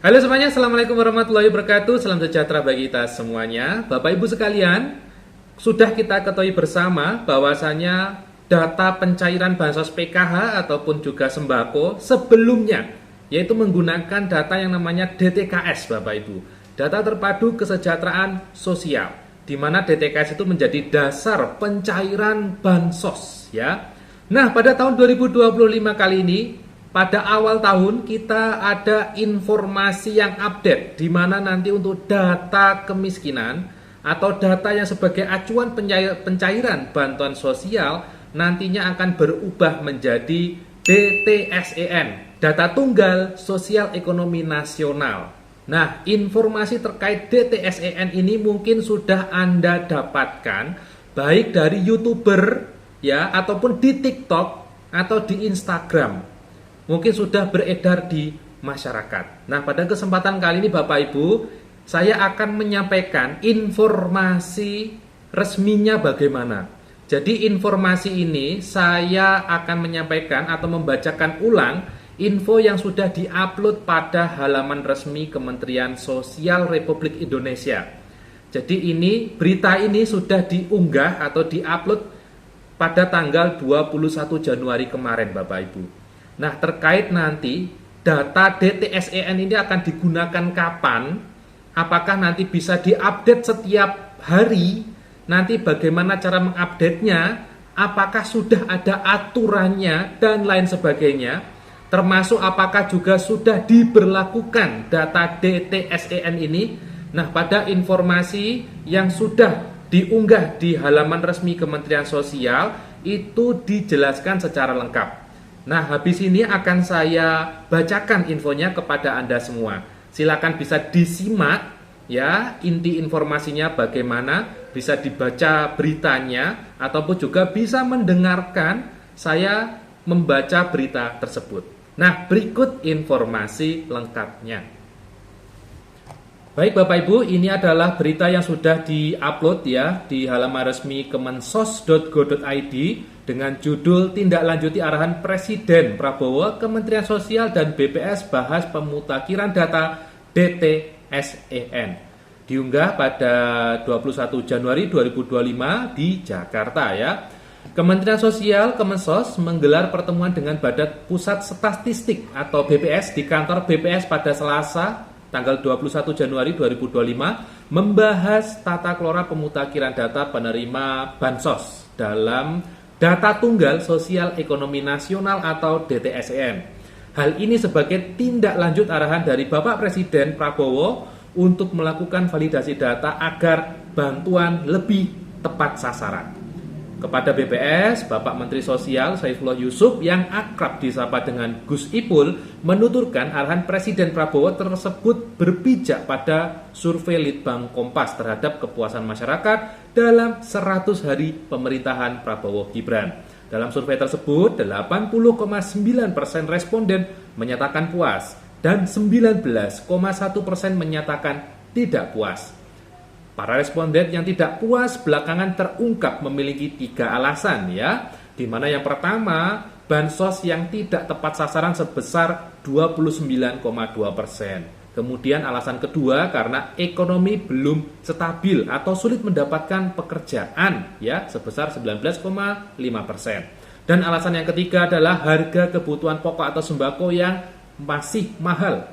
Halo semuanya, Assalamualaikum warahmatullahi wabarakatuh. Salam sejahtera bagi kita semuanya. Bapak Ibu sekalian, sudah kita ketahui bersama bahwasanya data pencairan bansos PKH ataupun juga sembako sebelumnya, yaitu menggunakan data yang namanya DTKS, Bapak Ibu. Data terpadu kesejahteraan sosial, di mana DTKS itu menjadi dasar pencairan bansos, ya. Nah, pada tahun 2025 kali ini, pada awal tahun kita ada informasi yang update, di mana nanti untuk data kemiskinan atau data yang sebagai acuan pencairan bantuan sosial nantinya akan berubah menjadi DTSEN, Data Tunggal Sosial Ekonomi Nasional. Nah, informasi terkait DTSEN ini mungkin sudah Anda dapatkan baik dari YouTuber ya ataupun di TikTok atau di Instagram. Mungkin sudah beredar di masyarakat. Nah, pada kesempatan kali ini Bapak Ibu, saya akan menyampaikan informasi resminya bagaimana. Jadi informasi ini saya akan menyampaikan atau membacakan ulang info yang sudah diupload pada halaman resmi Kementerian Sosial Republik Indonesia. Jadi berita ini sudah diunggah atau diupload pada tanggal 21 Januari kemarin Bapak Ibu. Nah, terkait nanti data DTSEN ini akan digunakan kapan, apakah nanti bisa diupdate setiap hari, nanti bagaimana cara mengupdate-nya, apakah sudah ada aturannya, dan lain sebagainya, termasuk apakah juga sudah diberlakukan data DTSEN ini. Nah, pada informasi yang sudah diunggah di halaman resmi Kementerian Sosial, itu dijelaskan secara lengkap. Nah, habis ini akan saya bacakan infonya kepada Anda semua. Silakan bisa disimak ya, inti informasinya bagaimana, bisa dibaca beritanya ataupun juga bisa mendengarkan saya membaca berita tersebut. Nah, berikut informasi lengkapnya. Baik Bapak Ibu, ini adalah berita yang sudah diupload ya di halaman resmi kemensos.go.id dengan judul Tindak Lanjuti Arahan Presiden Prabowo, Kementerian Sosial dan BPS bahas pemutakhiran data DTSEN. Diunggah pada 21 Januari 2025 di Jakarta ya. Kementerian Sosial Kemensos menggelar pertemuan dengan Badan Pusat Statistik atau BPS di kantor BPS pada Selasa tanggal 21 Januari 2025 membahas tata kelola pemutakhiran data penerima bansos dalam Data Tunggal Sosial Ekonomi Nasional atau DTSEN. Hal ini sebagai tindak lanjut arahan dari Bapak Presiden Prabowo untuk melakukan validasi data agar bantuan lebih tepat sasaran. Kepada BPS, Bapak Menteri Sosial Saifullah Yusuf yang akrab disapa dengan Gus Ipul menuturkan arahan Presiden Prabowo tersebut berpijak pada survei Litbang Kompas terhadap kepuasan masyarakat dalam 100 hari pemerintahan Prabowo Gibran. Dalam survei tersebut, 80,9% responden menyatakan puas dan 19,1% menyatakan tidak puas. Para responden yang tidak puas belakangan terungkap memiliki 3 alasan ya, di mana yang pertama, bansos yang tidak tepat sasaran sebesar 29,2%. Kemudian alasan kedua karena ekonomi belum stabil atau sulit mendapatkan pekerjaan ya sebesar 19,5%. Dan alasan yang ketiga adalah harga kebutuhan pokok atau sembako yang masih mahal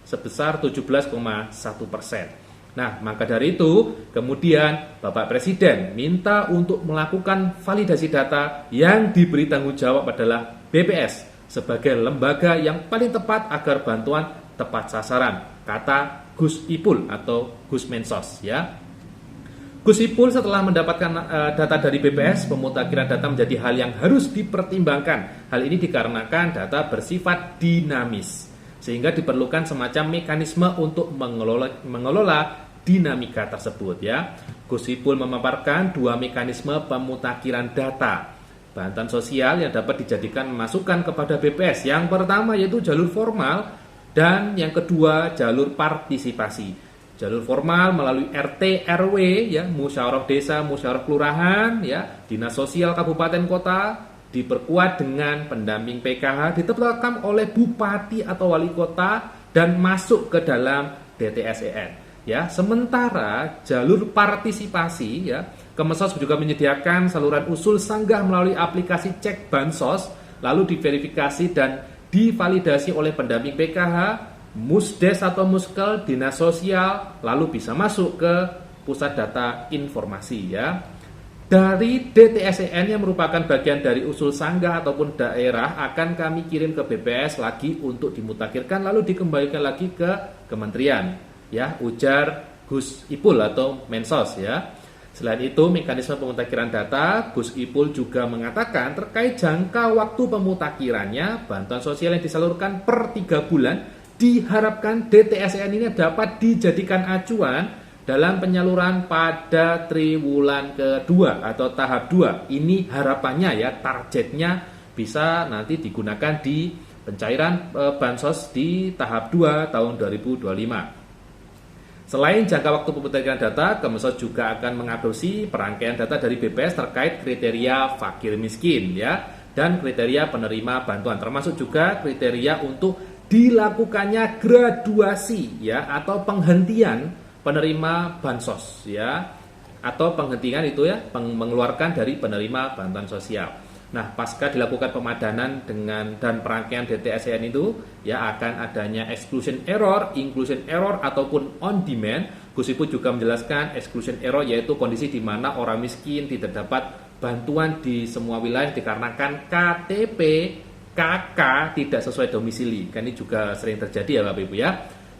sebesar 17,1%. Nah, maka dari itu, kemudian Bapak Presiden minta untuk melakukan validasi data yang diberi tanggung jawab adalah BPS sebagai lembaga yang paling tepat agar bantuan tepat sasaran, kata Gus Ipul atau Gus Mensos ya. Gus Ipul setelah mendapatkan data dari BPS, pemutakhiran data menjadi hal yang harus dipertimbangkan. Hal ini dikarenakan data bersifat dinamis, sehingga diperlukan semacam mekanisme untuk mengelola dinamika tersebut ya. Gus Ipul memaparkan 2 mekanisme pemutakhiran data bantuan sosial yang dapat dijadikan masukan kepada BPS. Yang pertama yaitu jalur formal dan yang kedua jalur partisipasi. Jalur formal melalui RT RW ya, musyawarah desa, musyawarah kelurahan ya, dinas sosial kabupaten kota, diperkuat dengan pendamping PKH, ditetapkan oleh bupati atau wali kota dan masuk ke dalam DTSEN. Ya, sementara jalur partisipasi ya, Kemensos juga menyediakan saluran usul sanggah melalui aplikasi Cek Bansos, lalu diverifikasi dan divalidasi oleh pendamping PKH, Musdes atau Muskel, Dinas Sosial, lalu bisa masuk ke pusat data informasi ya. Dari DTSEN yang merupakan bagian dari usul sanggah ataupun daerah akan kami kirim ke BPS lagi untuk dimutakhirkan lalu dikembalikan lagi ke kementerian ya, ujar Gus Ipul atau Mensos ya. Selain itu, mekanisme pemutakhiran data, Gus Ipul juga mengatakan terkait jangka waktu pemutakhirannya, bantuan sosial yang disalurkan per 3 bulan diharapkan DTSEN ini dapat dijadikan acuan dalam penyaluran pada triwulan kedua atau tahap 2. Ini harapannya ya, targetnya bisa nanti digunakan di pencairan bansos di tahap 2 tahun 2025. Selain jangka waktu pemutakhiran data, Kemensos juga akan mengadopsi perangkaian data dari BPS terkait kriteria fakir miskin ya, dan kriteria penerima bantuan, termasuk juga kriteria untuk dilakukannya graduasi ya atau penghentian penerima bansos ya, atau penghentian itu ya, mengeluarkan dari penerima bantuan sosial. Nah, pasca dilakukan pemadanan dengan dan perangkaian DTSEN itu ya, akan adanya exclusion error, inclusion error ataupun on demand. Gus Ipul juga menjelaskan exclusion error yaitu kondisi di mana orang miskin tidak dapat bantuan di semua wilayah dikarenakan KTP KK tidak sesuai domisili. Kan ini juga sering terjadi ya Bapak Ibu ya.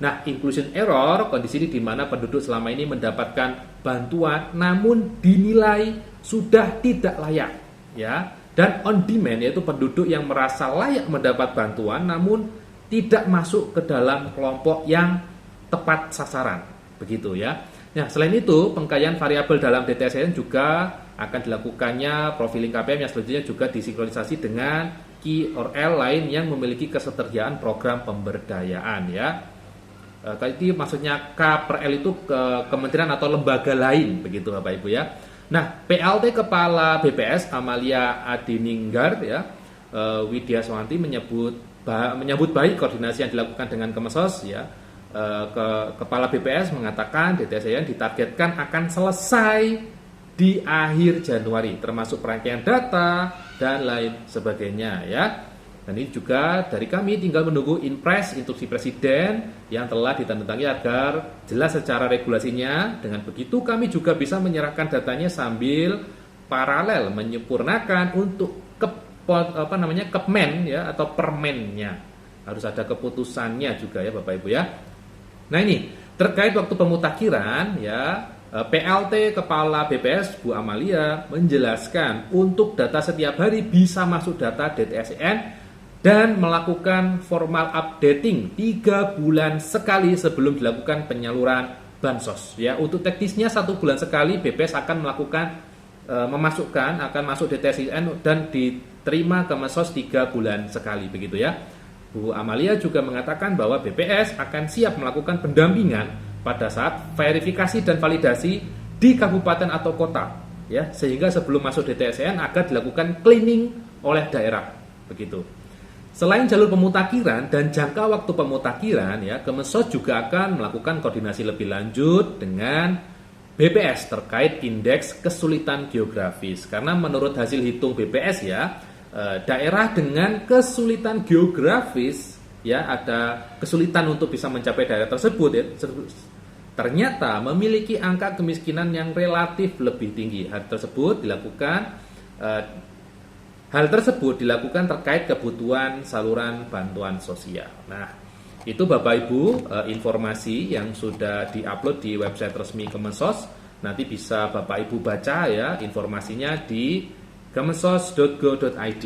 Nah, inclusion error, kondisi ini di mana penduduk selama ini mendapatkan bantuan namun dinilai sudah tidak layak ya. Dan on demand yaitu penduduk yang merasa layak mendapat bantuan namun tidak masuk ke dalam kelompok yang tepat sasaran. Begitu ya. Nah, selain itu, pengkajian variabel dalam DTSEN juga akan dilakukannya profiling KPM yang selanjutnya juga disinkronisasi dengan KI/L lain yang memiliki ketersediaan program pemberdayaan ya. Itu maksudnya K/L itu kementerian atau lembaga lain begitu Bapak Ibu ya. Nah, PLT Kepala BPS Amalia Adininggar ya, Widya Swanti menyebut baik koordinasi yang dilakukan dengan Kemensos ya. Kepala BPS mengatakan DTSEN ditargetkan akan selesai di akhir Januari, termasuk perangkaian data dan lain sebagainya ya. Dan ini juga dari kami tinggal menunggu Inpres instruksi Presiden yang telah ditandatangani agar jelas secara regulasinya. Dengan begitu kami juga bisa menyerahkan datanya sambil paralel menyempurnakan untuk Kepmen ya atau permennya. Harus ada keputusannya juga ya Bapak Ibu ya. Nah, ini terkait waktu pemutakhiran ya, PLT Kepala BPS Bu Amalia menjelaskan untuk data setiap hari bisa masuk data DTSEN dan melakukan formal updating 3 bulan sekali sebelum dilakukan penyaluran bansos ya. Untuk teknisnya 1 bulan sekali BPS akan melakukan akan masuk DTSEN dan diterima Kemensos 3 bulan sekali begitu ya. Bu Amalia juga mengatakan bahwa BPS akan siap melakukan pendampingan pada saat verifikasi dan validasi di kabupaten atau kota ya, sehingga sebelum masuk DTSEN akan dilakukan cleaning oleh daerah begitu. Selain jalur pemutakhiran dan jangka waktu pemutakhiran ya, Kemensos juga akan melakukan koordinasi lebih lanjut dengan BPS terkait indeks kesulitan geografis. Karena menurut hasil hitung BPS ya, daerah dengan kesulitan geografis ya, ada kesulitan untuk bisa mencapai daerah tersebut ya, ternyata memiliki angka kemiskinan yang relatif lebih tinggi. Hal tersebut dilakukan terkait kebutuhan saluran bantuan sosial. Nah, itu Bapak Ibu informasi yang sudah diupload di website resmi Kemensos. Nanti bisa Bapak Ibu baca ya informasinya di kemensos.go.id.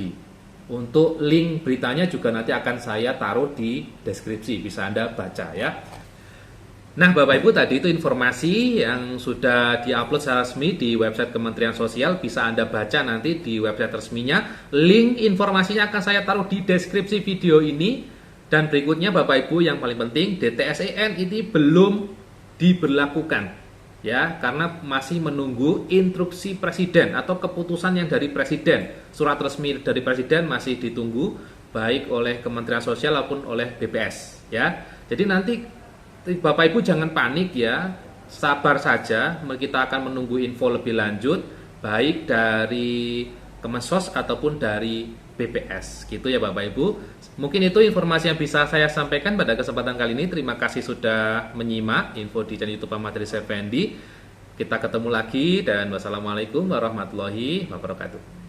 Untuk link beritanya juga nanti akan saya taruh di deskripsi, bisa Anda baca ya. Nah Bapak Ibu, tadi itu informasi yang sudah diupload secara resmi di website Kementerian Sosial, bisa Anda baca nanti di website resminya. Link informasinya akan saya taruh di deskripsi video ini. Dan berikutnya Bapak Ibu, yang paling penting, DTSEN ini belum diberlakukan ya, karena masih menunggu instruksi Presiden atau keputusan yang dari Presiden. Surat resmi dari Presiden masih ditunggu baik oleh Kementerian Sosial maupun oleh BPS ya. Jadi nanti Bapak Ibu jangan panik ya, sabar saja, kita akan menunggu info lebih lanjut, baik dari Kemensos ataupun dari BPS, gitu ya Bapak Ibu. Mungkin itu informasi yang bisa saya sampaikan pada kesempatan kali ini. Terima kasih sudah menyimak info di channel YouTube Ahmad Riza Effendi. Kita ketemu lagi dan wassalamualaikum warahmatullahi wabarakatuh.